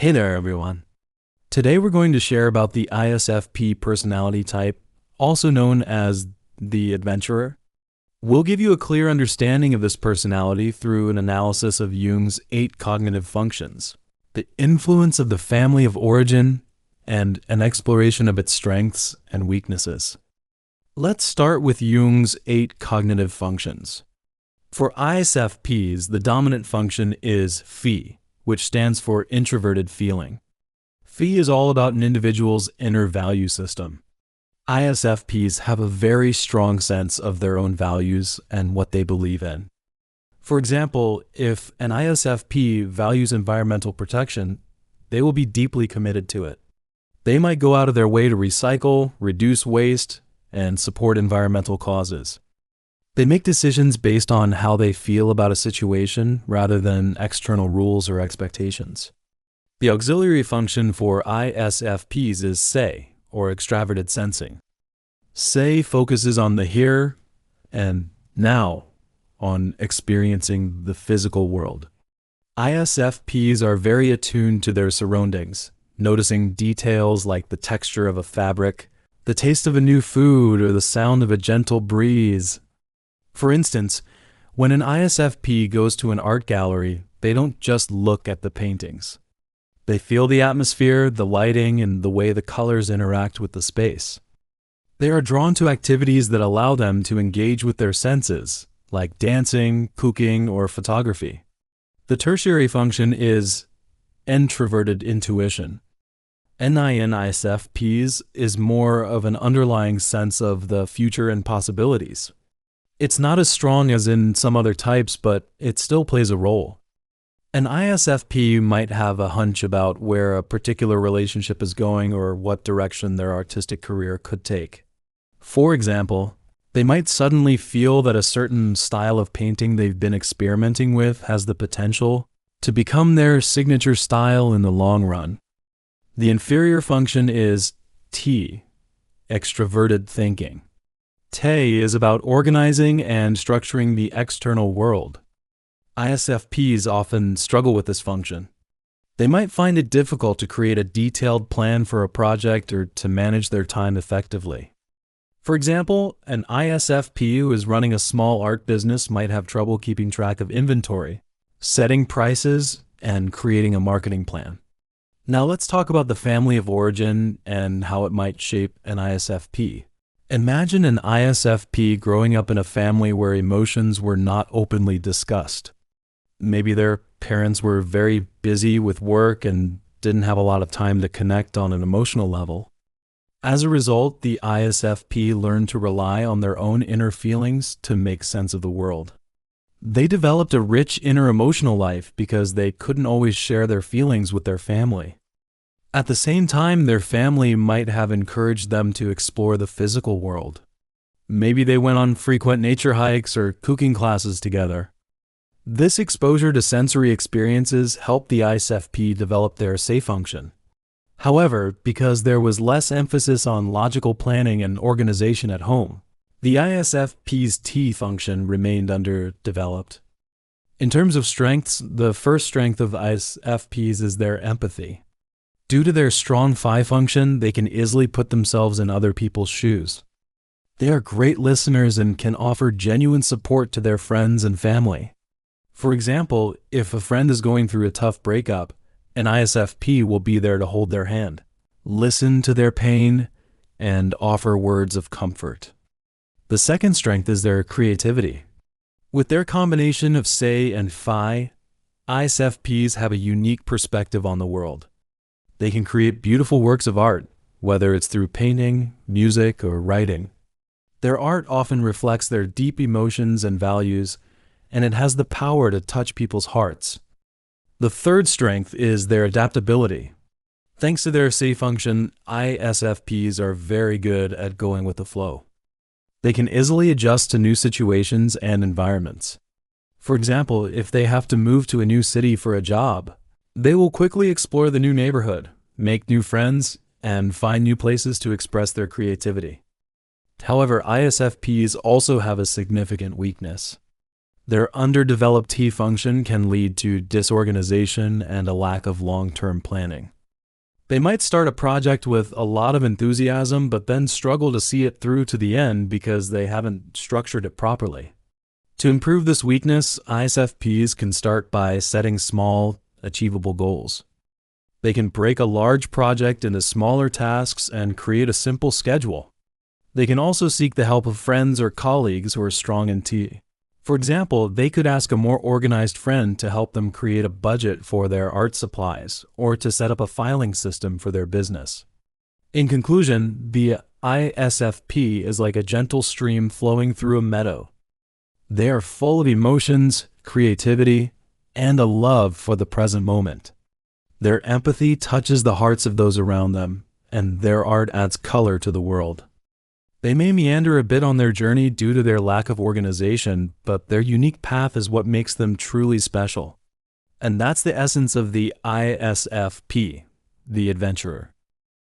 Hey there, everyone. Today we're going to share about the ISFP personality type, also known as the adventurer. We'll give you a clear understanding of this personality through an analysis of Jung's 8 cognitive functions, the influence of the family of origin, and an exploration of its strengths and weaknesses. Let's start with Jung's 8 cognitive functions. For ISFPs, the dominant function is phi, which stands for introverted feeling. Phi is all about an individual's inner value system. ISFPs have a very strong sense of their own values and what they believe in. For example, if an ISFP values environmental protection, they will be deeply committed to it. They might go out of their way to recycle, reduce waste, and support environmental causes. They make decisions based on how they feel about a situation rather than external rules or expectations. The auxiliary function for ISFPs is say, or extraverted sensing. Say focuses on the here and now, on experiencing the physical world. ISFPs are very attuned to their surroundings, noticing details like the texture of a fabric, the taste of a new food, or the sound of a gentle breeze. For instance, when an ISFP goes to an art gallery, they don't just look at the paintings. They feel the atmosphere, the lighting, and the way the colors interact with the space. They are drawn to activities that allow them to engage with their senses, like dancing, cooking, or photography. The tertiary function is introverted intuition. NI in ISFPs is more of an underlying sense of the future and possibilities. It's not as strong as in some other types, but it still plays a role. An ISFP might have a hunch about where a particular relationship is going or what direction their artistic career could take. For example, they might suddenly feel that a certain style of painting they've been experimenting with has the potential to become their signature style in the long run. The inferior function is T, extroverted thinking. Te is about organizing and structuring the external world. ISFPs often struggle with this function. They might find it difficult to create a detailed plan for a project or to manage their time effectively. For example, an ISFP who is running a small art business might have trouble keeping track of inventory, setting prices, and creating a marketing plan. Now let's talk about the family of origin and how it might shape an ISFP. Imagine an ISFP growing up in a family where emotions were not openly discussed. Maybe their parents were very busy with work and didn't have a lot of time to connect on an emotional level. As a result, the ISFP learned to rely on their own inner feelings to make sense of the world. They developed a rich inner emotional life because they couldn't always share their feelings with their family. At the same time, their family might have encouraged them to explore the physical world. Maybe they went on frequent nature hikes or cooking classes together. This exposure to sensory experiences helped the ISFP develop their say function. However, because there was less emphasis on logical planning and organization at home, the ISFP's T function remained underdeveloped. In terms of strengths, the first strength of ISFPs is their empathy. Due to their strong phi function, they can easily put themselves in other people's shoes. They are great listeners and can offer genuine support to their friends and family. For example, if a friend is going through a tough breakup, an ISFP will be there to hold their hand, listen to their pain, and offer words of comfort. The second strength is their creativity. With their combination of say and phi, ISFPs have a unique perspective on the world. They can create beautiful works of art, whether it's through painting, music, or writing. Their art often reflects their deep emotions and values, and it has the power to touch people's hearts. The third strength is their adaptability. Thanks to their say function, ISFPs are very good at going with the flow. They can easily adjust to new situations and environments. For example, if they have to move to a new city for a job, they will quickly explore the new neighborhood, make new friends, and find new places to express their creativity. However, ISFPs also have a significant weakness. Their underdeveloped T function can lead to disorganization and a lack of long-term planning. They might start a project with a lot of enthusiasm, but then struggle to see it through to the end because they haven't structured it properly. To improve this weakness, ISFPs can start by setting small, achievable goals. They can break a large project into smaller tasks and create a simple schedule. They can also seek the help of friends or colleagues who are strong in T. For example, they could ask a more organized friend to help them create a budget for their art supplies or to set up a filing system for their business. In conclusion, the ISFP is like a gentle stream flowing through a meadow. They are full of emotions, creativity, and a love for the present moment. Their empathy touches the hearts of those around them, and their art adds color to the world. They may meander a bit on their journey due to their lack of organization, but their unique path is what makes them truly special. And that's the essence of the ISFP, the adventurer.